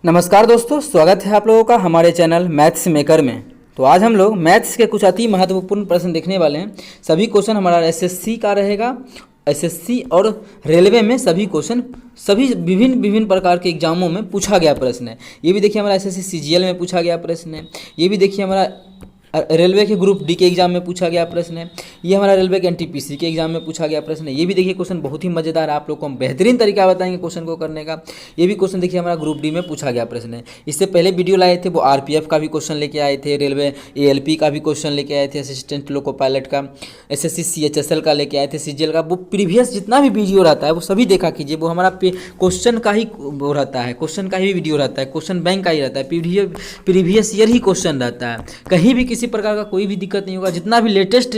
नमस्कार दोस्तों, स्वागत है आप लोगों का हमारे चैनल मैथ्स मेकर में। तो आज हम लोग मैथ्स के कुछ अति महत्वपूर्ण प्रश्न देखने वाले हैं। सभी क्वेश्चन हमारा एसएससी का रहेगा। एसएससी और रेलवे में सभी क्वेश्चन सभी विभिन्न प्रकार के एग्जामों में पूछा गया प्रश्न है। ये भी देखिए हमारा एसएससी सीजीएल में पूछा गया प्रश्न है। ये भी देखिए हमारा रेलवे के ग्रुप डी के एग्जाम में पूछा गया प्रश्न है। ये हमारा रेलवे के एनटीपीसी के एग्जाम में पूछा गया प्रश्न है। ये भी देखिए क्वेश्चन बहुत ही मज़ेदार, आप लोग को हम बेहतरीन तरीका बताएंगे क्वेश्चन को करने का। ये भी क्वेश्चन देखिए हमारा ग्रुप डी में पूछा गया प्रश्न है। इससे पहले वीडियो लाए थे वो आरपीएफ का भी क्वेश्चन लेके आए थे, रेलवे एएलपी का भी क्वेश्चन लेके आए थे, असिस्टेंट लोको पायलट का, एसएससी सीएचएसएल का लेके आए थे, सीजीएल का। वो प्रीवियस जितना भी वीडियो रहता है वो सभी देखा कीजिए। वो हमारा क्वेश्चन का ही वो रहता है, क्वेश्चन का ही वीडियो रहता है, क्वेश्चन बैंक का ही रहता है, प्रीवियस ईयर ही क्वेश्चन रहता है। कहीं भी किसी प्रकार का कोई भी दिक्कत नहीं होगा। जितना भी लेटेस्ट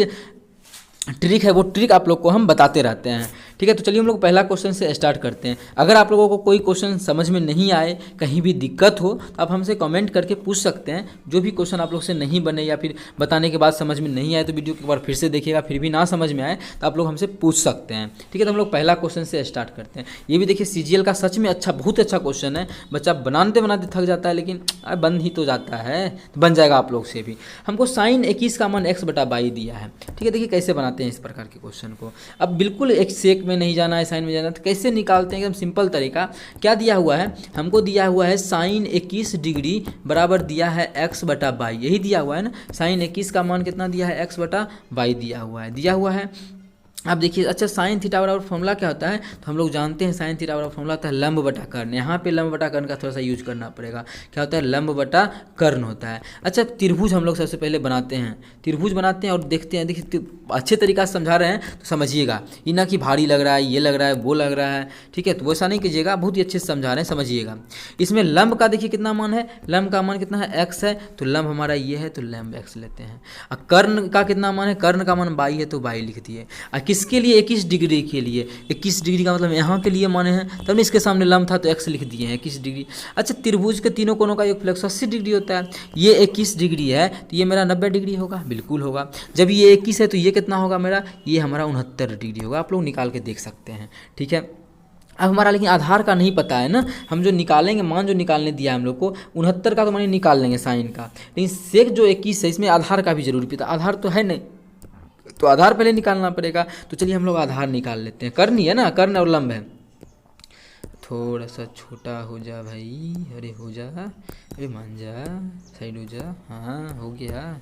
ट्रिक है वो ट्रिक आप लोग को हम बताते रहते हैं। ठीक है, तो चलिए हम लोग पहला क्वेश्चन से स्टार्ट करते हैं। अगर आप लोगों को कोई क्वेश्चन समझ में नहीं आए, कहीं भी दिक्कत हो, तो आप हमसे कमेंट करके पूछ सकते हैं। जो भी क्वेश्चन आप लोग से नहीं बने या फिर बताने के बाद समझ में नहीं आए तो वीडियो को एक बार फिर से देखिएगा। फिर भी ना समझ में आए तो आप लोग हमसे पूछ सकते हैं। ठीक है, तो हम लोग पहला क्वेश्चन से स्टार्ट करते हैं। ये भी देखिए सीजीएल का सच में बहुत अच्छा क्वेश्चन है। बच्चा बनाते बनाते थक जाता है, लेकिन बन ही तो जाता है, तो बन जाएगा आप लोग से भी। हमको साइन 21 का मान x/22 दिया है। ठीक है, देखिए कैसे बनाते हैं इस प्रकार के क्वेश्चन को। अब बिल्कुल एक सेक में नहीं जाना है, साइन में जाना है, तो कैसे निकालते हैं? एकदम सिंपल तरीका। क्या दिया हुआ है? हमको दिया हुआ है साइन 21 डिग्री बराबर दिया है x/22। यही दिया हुआ है ना, साइन 21 का मान कितना दिया है? x/22 दिया हुआ है। अब देखिए, अच्छा साइन थीटा बराबर फॉर्मूला क्या होता है? तो हम लोग जानते हैं साइन थीटा बराबर फॉर्मूला होता है लंब बटा कर्ण। यहाँ पे लंब बटा कर्ण का थोड़ा सा यूज करना पड़ेगा। क्या होता है? लंब बटा कर्ण होता है। अच्छा, त्रिभुज हम लोग सबसे पहले बनाते हैं। त्रिभुज बनाते हैं और देखते हैं। देखिए अच्छे तरीका से समझा रहे हैं तो समझिएगा, ये ना कि भारी लग रहा है, ये लग रहा है, वो लग रहा है। ठीक है, तो वैसा नहीं कीजिएगा, बहुत ही अच्छे से समझा रहे हैं, समझिएगा। इसमें लंब का देखिए कितना मान है, लंब का मान कितना है? x है, तो लंब हमारा ये है, तो लंब x लेते हैं। और कर्ण का कितना मान है? कर्ण का मान y है, तो y लिख दिए। और किसके लिए? 21 डिग्री के लिए। 21 डिग्री का मतलब यहाँ के लिए माने हैं, तब नहीं इसके सामने लंब था तो x लिख दिए हैं, 21 डिग्री। अच्छा, त्रिभुज के तीनों कोनों का योगफल 180 डिग्री होता है। ये 21 डिग्री है तो ये मेरा 90 डिग्री होगा, बिल्कुल होगा। जब ये 21 है तो ये कितना होगा मेरा? ये हमारा 69 डिग्री होगा। आप लोग निकाल के देख सकते हैं। ठीक है, अब हमारा लेकिन आधार का नहीं पता है ना। हम जो निकालेंगे, मान जो निकालने दिया है हम लोग को 69 का, तो मान निकाल लेंगे साइन का। लेकिन सेक जो 21 है इसमें आधार का भी जरूरी पता, आधार तो है नहीं, तो आधार पहले निकालना पड़ेगा। तो चलिए हम लोग आधार निकाल लेते हैं। कर्ण ही है ना, कर्ण और लंब है। थोड़ा सा छोटा हो जा भाई, अरे हो जा, अरे मान जा, साइड हो जा। हाँ हो गया,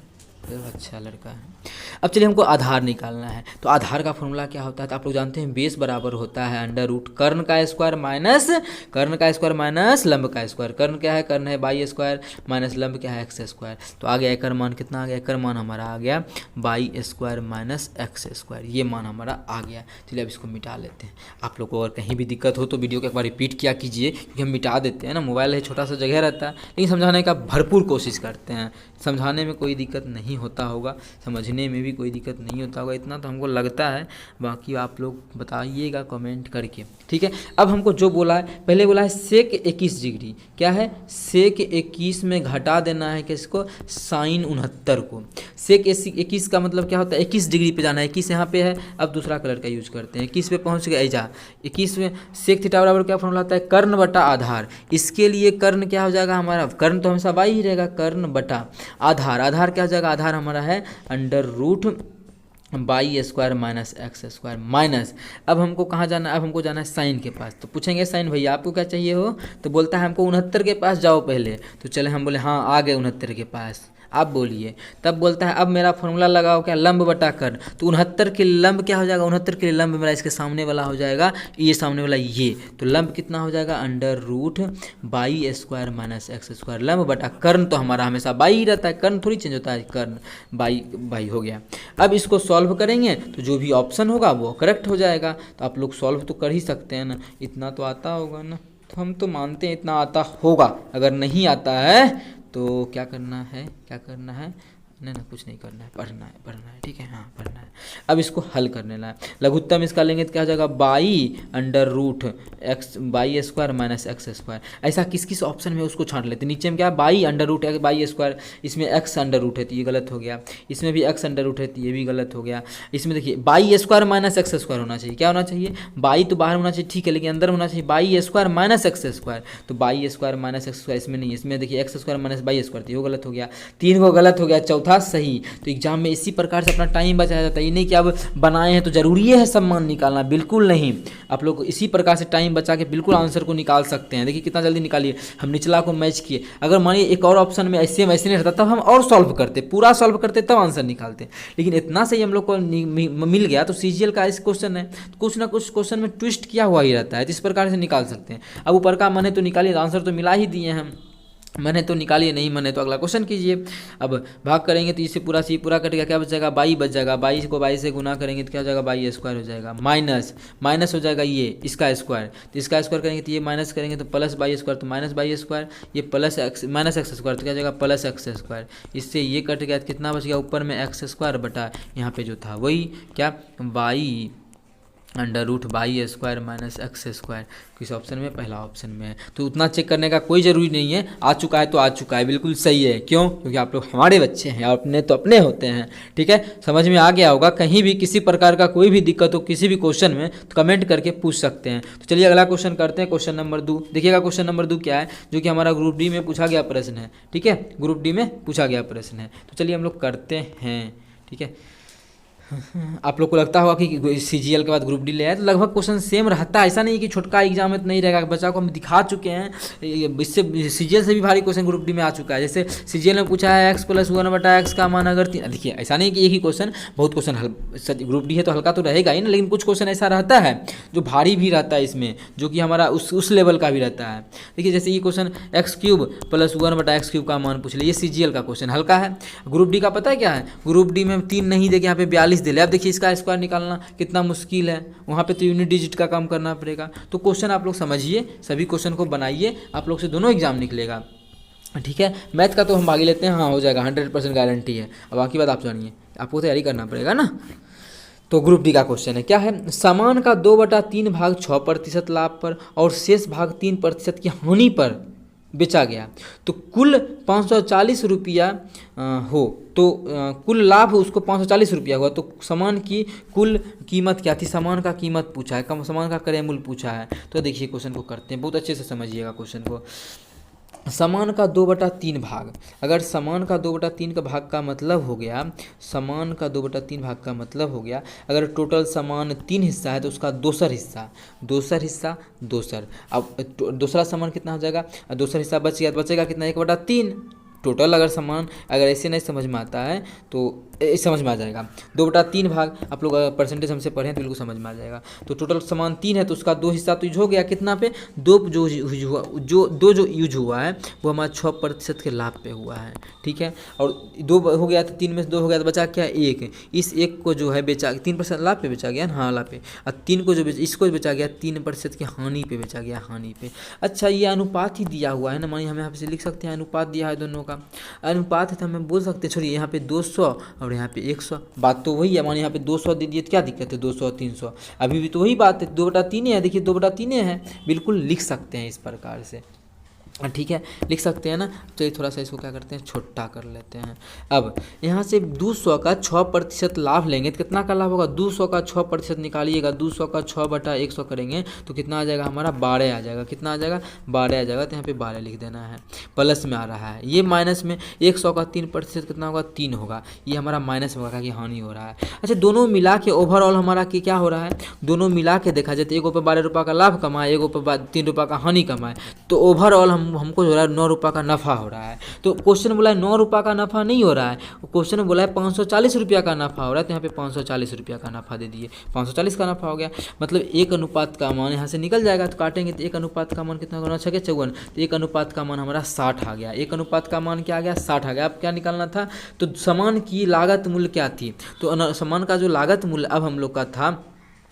अच्छा लड़का है। अब चलिए हमको आधार निकालना है। तो आधार का फॉर्मूला क्या होता है? तो आप लोग जानते हैं, बेस बराबर होता है अंडर रूट कर्ण का स्क्वायर माइनस लंब का स्क्वायर। कर्ण क्या है? कर्ण है बाई स्क्वायर, माइनस लंब क्या है? X square. तो आ गया एकर मान कितना आ गया? एकर मान हमारा आ गया by square minus x square. ये मान हमारा आ गया। चलिए अब इसको मिटा लेते हैं। आप लोग को अगर कहीं भी दिक्कत हो तो वीडियो को एक बार रिपीट किया कीजिए, क्योंकि हम मिटा देते हैं ना, मोबाइल है, छोटा सा जगह रहता है, लेकिन समझाने का भरपूर कोशिश करते हैं। समझाने में कोई दिक्कत नहीं होता होगा, समझने में भी कोई दिक्कत नहीं होता होगा, इतना तो हमको लगता है। बाकी आप लोग बताइएगा कमेंट करके। ठीक है, अब हमको जो बोला है, पहले बोला है सेक 21 डिग्री। क्या है? सेक 21 में घटा देना है किसको? साइन 69 को। सेक 21 का मतलब क्या होता है? 21 डिग्री पे जाना है। 21 यहाँ पे है, अब दूसरा कलर का यूज करते हैं। 21 पे पहुँच गए, ऐजा 21 में सेक थीटा बराबर क्या फॉर्मूला होता है? कर्ण बटा आधार। इसके लिए कर्ण क्या हो जाएगा हमारा? कर्ण तो हमेशा y ही रहेगा, कर्ण बटा आधार। आधार क्या हो जाएगा? आधार हमारा है under root by square minus x square minus. अब हमको कहाँ जाना है? अब हमको जाना है साइन के पास। तो पूछेंगे साइन भैया आपको क्या चाहिए हो? तो बोलता है हमको 69 के पास जाओ पहले। तो चले हम बोले हाँ आ गए 69 के पास। आप बोलिए, तब बोलता है अब मेरा फॉर्मूला लगाओ, क्या? लंब बटा कर्ण। तो 69 के लंब क्या हो जाएगा? 69 के लंब मेरा इसके सामने वाला हो जाएगा, ये सामने वाला ये। तो लंब कितना हो जाएगा? Under root by square minus x square. लंब बटा कर्ण तो हमारा हमेशा बाई ही रहता है, कर्ण थोड़ी चेंज होता है। कर्ण बाई हो गया। अब इसको सॉल्व करेंगे तो जो भी ऑप्शन होगा वो करेक्ट हो जाएगा। तो आप लोग सॉल्व तो कर ही सकते हैं ना, इतना तो आता होगा ना। तो हम तो मानते हैं इतना आता होगा। अगर नहीं आता है तो क्या करना है? नहीं ना, कुछ नहीं करना है, पढ़ना है, ठीक है, हाँ पढ़ना है। अब इसको हल करने ला, लघुत्तम इसका लेंगे तो क्या हो जाएगा, by under root X by square minus x square. ऐसा किस किस ऑप्शन में उसको छांट लेते हैं। नीचे में क्या है, by under root by square, इसमें एक्स अंडर रूट है तो ये गलत हो गया, इसमें भी एक्स अंडर रूट है तो ये भी गलत हो गया। इसमें देखिए by square minus x square होना चाहिए, क्या होना चाहिए, बाई तो बाहर होना चाहिए, ठीक है, लेकिन अंदर होना चाहिए y square minus x square, तो y square minus x square इसमें नहीं है, इसमें देखिए x square minus y square, तो वो गलत हो गया, 3 को गलत हो गया, चौथा सही। तो एग्जाम में इसी प्रकार से अपना टाइम बचाया जाता है, ये नहीं कि अब बनाए हैं तो जरूरी है सब मान निकालना, बिल्कुल नहीं। आप लोग इसी प्रकार से टाइम बचा के बिल्कुल आंसर को निकाल सकते हैं। देखिए कितना जल्दी निकालिए, हम निचला को मैच किए, अगर मानिए एक और ऑप्शन में ऐसे वैसे नहीं रहता तब हम और सॉल्व करते, पूरा सॉल्व करते तब आंसर निकालते, लेकिन इतना सही हम लोग को मिल गया। तो सीजीएल का इस क्वेश्चन है, तो कुछ ना कुछ क्वेश्चन में ट्विस्ट किया हुआ ही रहता है, तो इस प्रकार से निकाल सकते हैं। अब ऊपर का मने तो निकालिए, आंसर तो मिला ही दिए हम, मने तो निकालिए, नहीं मने तो अगला क्वेश्चन कीजिए। अब भाग करेंगे तो इससे पूरा सी पूरा कटेगा, क्या बचेगा, बाई बच जाएगा, बाई को बाई से गुना करेंगे तो क्या हो जाएगा, बाई स्क्वायर हो जाएगा, माइनस माइनस हो जाएगा ये इसका स्क्वायर, तो इसका स्क्वायर करेंगे तो ये माइनस करेंगे तो प्लस बाई स्क्वायर, तो माइनस बाई स्क्वायर, ये plus x minus x square, तो क्या हो जाएगा प्लस एक्स स्क्वायर। इससे ये कट गया तो कितना बच गया, ऊपर में एक्स स्क्वायर बटा यहाँ पे जो था वही क्या, by under root by square minus x square, किस ऑप्शन में, पहला ऑप्शन में है। तो उतना चेक करने का कोई ज़रूरी नहीं है, आ चुका है तो आ चुका है, बिल्कुल सही है। क्यों, क्योंकि आप लोग हमारे बच्चे हैं, अपने तो अपने होते हैं, ठीक है, समझ में आ गया होगा। कहीं भी किसी प्रकार का कोई भी दिक्कत हो किसी भी क्वेश्चन में तो कमेंट करके पूछ सकते हैं। तो चलिए अगला क्वेश्चन करते हैं, क्वेश्चन नंबर 2। देखिएगा क्वेश्चन नंबर 2 क्या है, जो कि हमारा ग्रुप डी में पूछा गया प्रश्न है, ठीक है, ग्रुप डी में पूछा गया प्रश्न है। तो चलिए हम लोग करते हैं, ठीक है। आप लोग को लगता होगा कि सीजीएल के बाद ग्रुप डी ले आए, तो लगभग क्वेश्चन सेम रहता है, ऐसा नहीं कि छोटका एग्जाम में तो नहीं रहेगा। बच्चा को हम दिखा चुके हैं, इससे सीजीएल से भी भारी क्वेश्चन ग्रुप डी में आ चुका है। जैसे सीजीएल में पूछा है एक्स प्लस 1 बटा एक्स का मान अगर 3, देखिए ऐसा नहीं कि एक ही क्वेश्चन, बहुत क्वेश्चन ग्रुप डी है तो हल्का तो रहेगा ही ना, लेकिन कुछ क्वेश्चन ऐसा रहता है जो भारी भी रहता है इसमें, जो कि हमारा उस लेवल का भी रहता है। देखिए जैसे ये क्वेश्चन एक्स क्यूब प्लस 1 बटा एक्स क्यूब का मान पूछ लिया, ये सीजीएल का क्वेश्चन हल्का है। ग्रुप डी का पता है क्या है, ग्रुप डी में 3 नहीं देखे, यहाँ पे 42 दे ले। अब देखिए इसका स्क्वायर निकालना कितना मुश्किल है, वहाँ पे तो यूनिट डिजिट का काम करना पड़ेगा। तो क्वेश्चन आप लोग समझिए, सभी क्वेश्चन को बनाइए, आप लोग से दोनों एग्जाम निकलेगा, ठीक है। मैथ का तो हम भाग लेते हैं, हाँ हो जाएगा, 100% गारंटी है। अब बाकी बात आप जानिए, आपको तैयारी करना पड़ेगा ना। तो ग्रुप डी का क्वेश्चन है, क्या है, सामान का 2/3 भाग 6% लाभ पर और शेष भाग 3% की हानि पर बेचा गया, तो कुल 540 रुपया हो, तो कुल लाभ उसको 540 रुपया हुआ, तो सामान की कुल कीमत क्या थी, सामान का कीमत पूछा है, कम सामान का क्रय मूल्य पूछा है। तो देखिए क्वेश्चन को करते हैं, बहुत अच्छे से समझिएगा क्वेश्चन को। सामान का 2/3 भाग, अगर सामान का 2/3 का भाग का मतलब हो गया, सामान का 2/3 भाग का मतलब हो गया, अगर टोटल सामान 3 हिस्सा है तो उसका दोसर हिस्सा दोसर। अब दूसरा सामान कितना हो जाएगा, दोसर हिस्सा बच गया, बचेगा कितना, 1/3 टोटल। अगर सामान अगर ऐसे नहीं समझ में आता है तो समझ में आ जाएगा, 2/3 भाग, आप लोग परसेंटेज हमसे पढ़ें तो बिल्कुल समझ में आ जाएगा। तो टोटल सामान 3 है तो उसका 2 हिस्सा तो यूज हो गया, कितना पे, 2 जो यूज हुआ है वो हमारा 6% के लाभ पे हुआ है, ठीक है। और 2 हो गया तो 3 में से 2 हो गया तो बचा क्या, 1। इस 1 को जो है बेचा 3% लाभ पे बेचा गया, हाँ लाभ पे, और 3 को जो इसको बेचा गया 3% की हानि पे बेचा गया, हानि पे। अच्छा ये अनुपात ही दिया हुआ है ना, मानिए हम यहाँ पे लिख सकते हैं अनुपात दिया है, दोनों का अनुपात है तो हमें बोल सकते हैं, छोड़िए यहाँ पे 200 और यहाँ पे 100, बात तो वही है। मानिए यहाँ पे 200 दे दिए तो क्या दिक्कत है, 200 300 अभी भी तो वही बात है, 2/3 है, देखिए 2/3 है, बिल्कुल लिख सकते हैं इस प्रकार से, ठीक है, लिख सकते हैं ना। तो थोड़ा सा इसको क्या करते हैं, छोटा कर लेते हैं। अब यहाँ से 200 का 6% लाभ लेंगे तो कितना का लाभ होगा, 200 का 6% निकालिएगा, 200 का 6/100 करेंगे तो कितना आ जाएगा हमारा, 12 आ जाएगा। कितना आ जाएगा, 12 आ जाएगा, तो यहाँ पे 12 लिख देना है। प्लस में आ रहा है, ये माइनस में 100 का 3% कितना होगा, 3 होगा, ये हमारा माइनस होगा कि हानि हो रहा है। अच्छा दोनों मिला के ओवरऑल हमारा क्या हो रहा है, दोनों मिला के देखा जाए तो एक ऊपर 12 रुपये का लाभ कमाए, एक ऊपर 3 रुपये का हानि कमाए, तो ओवरऑल हमको जो है 9 रुपये का नफ़ा हो रहा है। तो क्वेश्चन बोला है 9 रुपये का नफ़ा नहीं हो रहा है, क्वेश्चन बोला है 540 रुपया का नफ़ा हो रहा है, तो यहाँ पे 540 रुपया का नफ़ा दे दिए, 540 का नफ़ा हो गया। मतलब 1 अनुपात का मान यहाँ से निकल जाएगा, तो काटेंगे तो 1 अनुपात का मान कितना होना, 6 54, तो 1 अनुपात का मान हमारा 60 आ गया। 1 अनुपात का मान क्या आ गया, 60 आ गया। अब क्या निकालना था, तो सामान की लागत मूल्य क्या थी, तो सामान का जो लागत मूल्य अब हम लोग का था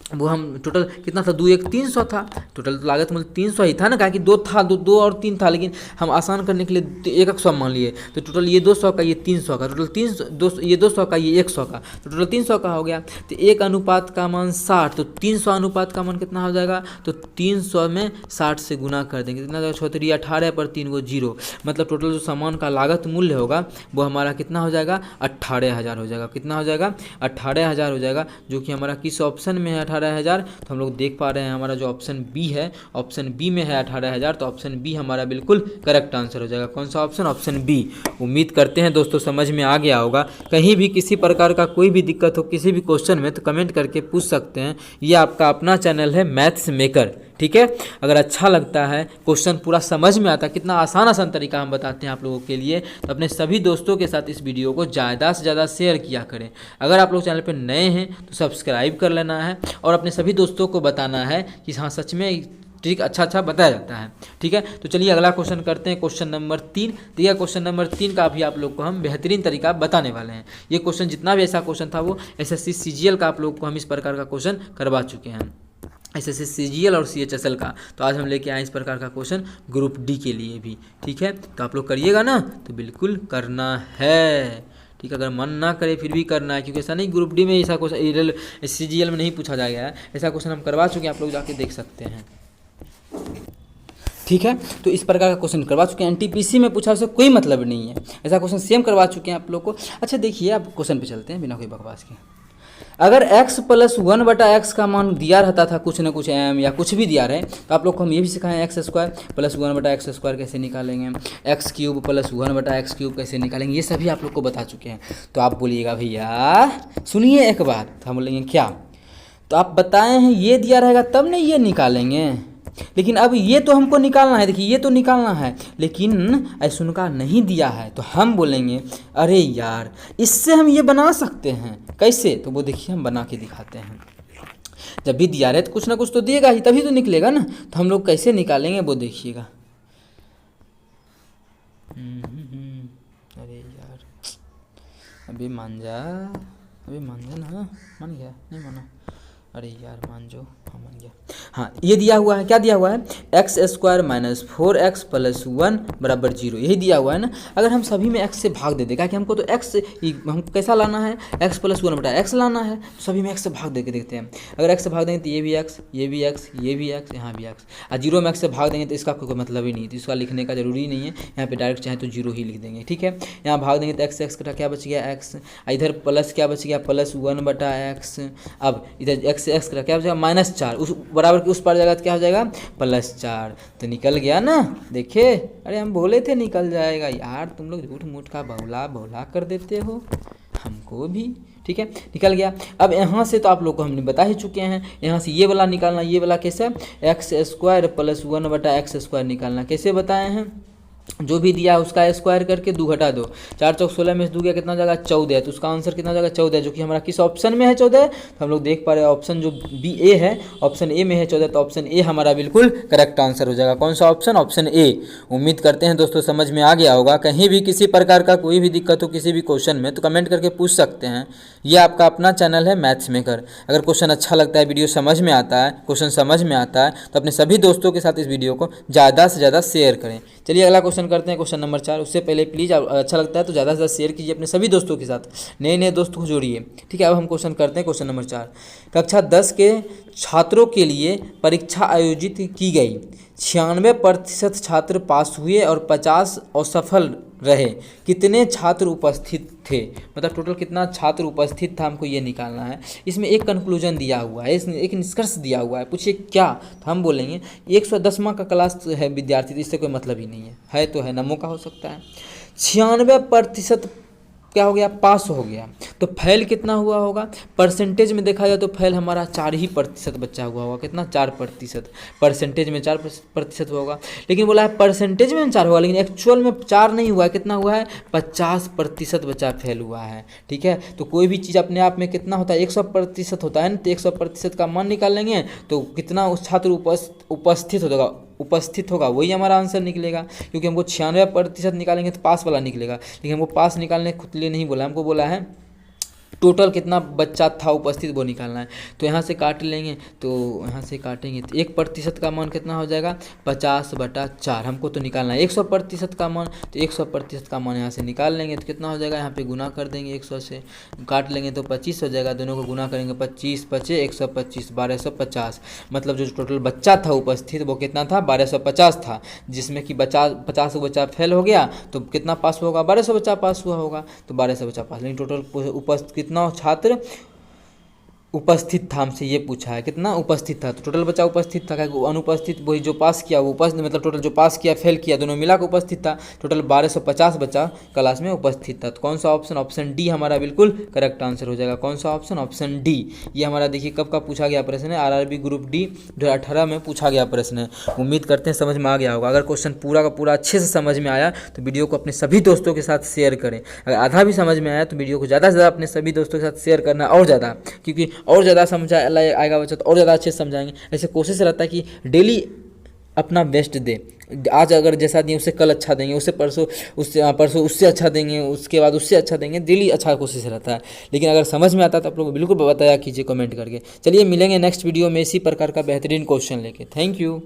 वो हम टोटल कितना था, 2 1 300 था, टोटल तो लागत मूल्य 300 ही था ना, कहा कि 2 था, 2 और 3 था, लेकिन हम आसान करने के लिए 100 मान लिए, तो टोटल ये 200 का, ये 300 का, टोटल 300 200, ये 200 का, ये 100 का, तो टोटल 300 का हो गया। तो 1 अनुपात का मान 60, तो 300 अनुपात का मान कितना हो जाएगा, तो 300 में 60 से गुना कर देंगे, कितना जाएगा 6 18 पर 3 को 0, मतलब टोटल जो सामान का लागत मूल्य होगा वो हमारा कितना हो जाएगा, 18,000 हो जाएगा। कितना हो जाएगा, 18,000 हो जाएगा, जो कि हमारा किस ऑप्शन में है 18,000, तो हम लोग देख पा रहे हैं हमारा जो ऑप्शन बी है, ऑप्शन बी में है 18,000, तो ऑप्शन बी हमारा बिल्कुल करेक्ट आंसर हो जाएगा। कौन सा ऑप्शन, ऑप्शन बी। उम्मीद करते हैं दोस्तों समझ में आ गया होगा। कहीं भी किसी प्रकार का कोई भी दिक्कत हो किसी भी क्वेश्चन में तो कमेंट करके पूछ सकते हैं। ये आपका अपना चैनल है मैथ्स मेकर, ठीक है। अगर अच्छा लगता है, क्वेश्चन पूरा समझ में आता है, कितना आसान आसान तरीका हम बताते हैं आप लोगों के लिए, तो अपने सभी दोस्तों के साथ इस वीडियो को ज़्यादा से ज़्यादा शेयर किया करें। अगर आप लोग चैनल पर नए हैं तो सब्सक्राइब कर लेना है और अपने सभी दोस्तों को बताना है कि हाँ सच में ठीक अच्छा बताया जाता है, ठीक है। तो चलिए अगला क्वेश्चन करते हैं, क्वेश्चन नंबर 3। तो यह क्वेश्चन नंबर 3 का भी आप लोग को हम बेहतरीन तरीका बताने वाले हैं। ये क्वेश्चन जितना भी ऐसा क्वेश्चन था वो एसएससी सीजीएल का आप लोग को हम इस प्रकार का क्वेश्चन करवा चुके हैं, एसएससी सीजीएल और सीएचएसएल का। तो आज हम लेके आए इस प्रकार का क्वेश्चन ग्रुप डी के लिए भी, ठीक है। तो आप लोग करिएगा ना, तो बिल्कुल करना है, ठीक है। अगर मन ना करे फिर भी करना है, क्योंकि ऐसा नहीं ग्रुप डी में ऐसा क्वेश्चन सीजीएल में नहीं पूछा जाएगा है, ऐसा क्वेश्चन हम करवा चुके हैं, आप लोग जाके देख सकते हैं, ठीक है। तो इस प्रकार का क्वेश्चन करवा चुके हैं, एनटीपीसी में पूछा उससे कोई मतलब नहीं है, ऐसा क्वेश्चन सेम करवा चुके हैं आप लोग को। अच्छा देखिए, आप क्वेश्चन पे चलते हैं बिना कोई बकवास के। अगर x + 1/x का मान दिया रहता था, कुछ ना कुछ m या कुछ भी दिया रहे, तो आप लोग को हम ये भी सिखाएं x² + 1/x² कैसे निकालेंगे, x³ + 1/x³ कैसे निकालेंगे, ये सभी आप लोग को बता चुके हैं। तो आप बोलिएगा भैया सुनिए एक बात, तो हम बोलेंगे क्या, तो आप बताए हैं ये दिया रहेगा तब नहीं ये निकालेंगे, लेकिन अब ये तो हमको निकालना है, देखिए ये तो निकालना है, लेकिन ऐसा का नहीं दिया है, तो हम बोलेंगे अरे यार इससे हम ये बना सकते हैं, कैसे, तो वो देखिए हम बना के दिखाते हैं। जब भी दिया रहे तो कुछ ना कुछ तो देगा ही, तभी तो निकलेगा ना, तो हम लोग कैसे निकालेंगे वो देखिएगा। अरे यार अभी मान जा ना, मान गया नहीं माना, अरे यार मान जाओ, हाँ मान गया। हाँ ये दिया हुआ है, क्या दिया हुआ है, x² - 4x + 1 = 0, यही दिया हुआ है ना। अगर हम सभी में x से भाग दे देगा कि हमको तो x हमको कैसा लाना है, x + 1/x लाना है, तो सभी में x से भाग दे के देखते हैं। अगर x से भाग देंगे तो ये भी x, ये भी x, ये भी x, यहाँ भी x, और 0 में x से भाग देंगे तो इसका कोई मतलब ही नहीं, तो इसका लिखने का जरूरी नहीं है, यहाँ पे डायरेक्ट चाहे तो 0 ही लिख देंगे, ठीक है। यहाँ भाग देंगे तो x का क्या बच गया x, इधर प्लस क्या बच गया +1/x, अब इधर x का क्या हो जाएगा -4, उस बराबर की उस पर जाएगा तो क्या हो जाएगा +4, तो निकल गया ना। देखिए अरे हम बोले थे निकल जाएगा यार, तुम लोग झूठ मूठ का बहुला कर देते हो हमको भी, ठीक है। निकल गया। अब यहाँ से तो आप लोग को हमने बता ही चुके हैं, यहाँ से ये वाला निकालना, ये वाला कैसे, x² + 1/x² निकालना, कैसे बताए हैं, जो भी दिया उसका स्क्वायर करके 2 घटा दो, 4 चौक 16 में से 2 गया कितना हो जाएगा 14, तो उसका आंसर कितना हो जाएगा 14, जो कि हमारा किस ऑप्शन में है 14, तो हम लोग देख पा रहे हैं ऑप्शन जो बी ए है, ऑप्शन ए में है 14, तो ऑप्शन ए हमारा बिल्कुल करेक्ट आंसर हो जाएगा। कौन सा ऑप्शन, ऑप्शन ए। उम्मीद करते हैं दोस्तों समझ में आ गया होगा। कहीं भी किसी प्रकार का कोई भी दिक्कत हो किसी भी क्वेश्चन में तो कमेंट करके पूछ सकते हैं। ये आपका अपना चैनल है मैथ्स मेकर। अगर क्वेश्चन अच्छा लगता है, वीडियो समझ में आता है, क्वेश्चन समझ में आता है, तो अपने सभी दोस्तों के साथ इस वीडियो को ज़्यादा से ज़्यादा शेयर करें। चलिए अगला क्वेश्चन करते हैं, क्वेश्चन नंबर 4। उससे पहले प्लीज़ अच्छा लगता है तो ज़्यादा से ज़्यादा शेयर कीजिए अपने सभी दोस्तों के साथ, नए नए दोस्तों को जोड़िए, ठीक है। अब हम क्वेश्चन करते हैं, क्वेश्चन नंबर 4। कक्षा 10 के छात्रों के लिए परीक्षा आयोजित की गई, 96% छात्र पास हुए और 50 असफल रहे, कितने छात्र उपस्थित थे, मतलब टोटल कितना छात्र उपस्थित था, हमको ये निकालना है। इसमें एक कंक्लूजन दिया हुआ है, इसमें एक निष्कर्ष दिया हुआ है, पूछिए क्या, तो हम बोलेंगे 110वां का क्लास है विद्यार्थी, तो इससे कोई मतलब ही नहीं है तो है ना, मौका हो सकता है। 96% क्या हो गया, पास हो गया, तो फेल कितना हुआ होगा, परसेंटेज में देखा जाए तो फेल हमारा 4% बच्चा हुआ होगा, कितना 4%, परसेंटेज में 4% होगा, लेकिन बोला है परसेंटेज में 4 होगा, लेकिन एक्चुअल में 4 नहीं हुआ है, कितना हुआ है 50% बच्चा फेल हुआ है, ठीक है। तो कोई भी चीज़ अपने आप में कितना होता है 100% होता है ना, तो 100% का मान निकाल लेंगे तो कितना उस छात्र उपस्थित होगा वही हमारा आंसर निकलेगा, क्योंकि हमको 96% निकालेंगे तो पास वाला निकलेगा, लेकिन हमको पास निकालने खुद लिए नहीं बोला, हमको बोला है टोटल कितना बच्चा था उपस्थित वो निकालना है। तो यहाँ से काट लेंगे, तो यहाँ से काटेंगे तो 1% का मान कितना हो जाएगा 50/4। हमको तो निकालना है 100% का मान, तो 100% का मान यहाँ से निकाल लेंगे तो कितना हो जाएगा, यहाँ पे गुना कर देंगे 100 से, काट लेंगे तो 25 हो जाएगा। दोनों को गुना करेंगे 25 पचे 125 1250। मतलब जो टोटल बच्चा था उपस्थित वो कितना था 1250 था, जिसमें कि 50 बच्चा फेल हो गया तो कितना पास होगा 1200 बच्चा पास हुआ होगा, तो 1200 बच्चा पास। लेकिन टोटल उपस्थित कितना छात्र उपस्थित था, हमसे ये पूछा है कितना उपस्थित था, तो टोटल बच्चा उपस्थित था। अनुपस्थित वही जो पास किया वो उपस्थित, मतलब टोटल जो पास किया फेल किया दोनों मिला के उपस्थित था। टोटल 1250 बच्चा क्लास में उपस्थित था। तो कौन सा ऑप्शन, ऑप्शन डी हमारा बिल्कुल करेक्ट आंसर हो जाएगा। कौन सा ऑप्शन, ऑप्शन डी। ये हमारा देखिए कब का पूछा गया प्रश्न है, आरआरबी ग्रुप डी 2018 में पूछा गया प्रश्न है। उम्मीद करते हैं समझ में आ गया होगा। अगर क्वेश्चन पूरा का पूरा अच्छे से समझ में आया तो वीडियो को अपने सभी दोस्तों के साथ शेयर करें। अगर आधा भी समझ में आया तो वीडियो को ज़्यादा से ज़्यादा अपने सभी दोस्तों के साथ शेयर करना और ज़्यादा, क्योंकि और ज़्यादा समझा आएगा बच्चा तो और ज़्यादा अच्छे से समझाएंगे। ऐसे कोशिश रहता है कि डेली अपना बेस्ट दे। आज अगर जैसा दिए उससे कल अच्छा देंगे, उससे परसों उससे अच्छा देंगे, उसके बाद उससे अच्छा देंगे। डेली अच्छा कोशिश रहता है। लेकिन अगर समझ में आता है तो आप लोग बिल्कुल बताया कीजिए कमेंट करके। चलिए मिलेंगे नेक्स्ट वीडियो में इसी प्रकार का बेहतरीन क्वेश्चन लेके। Thank you.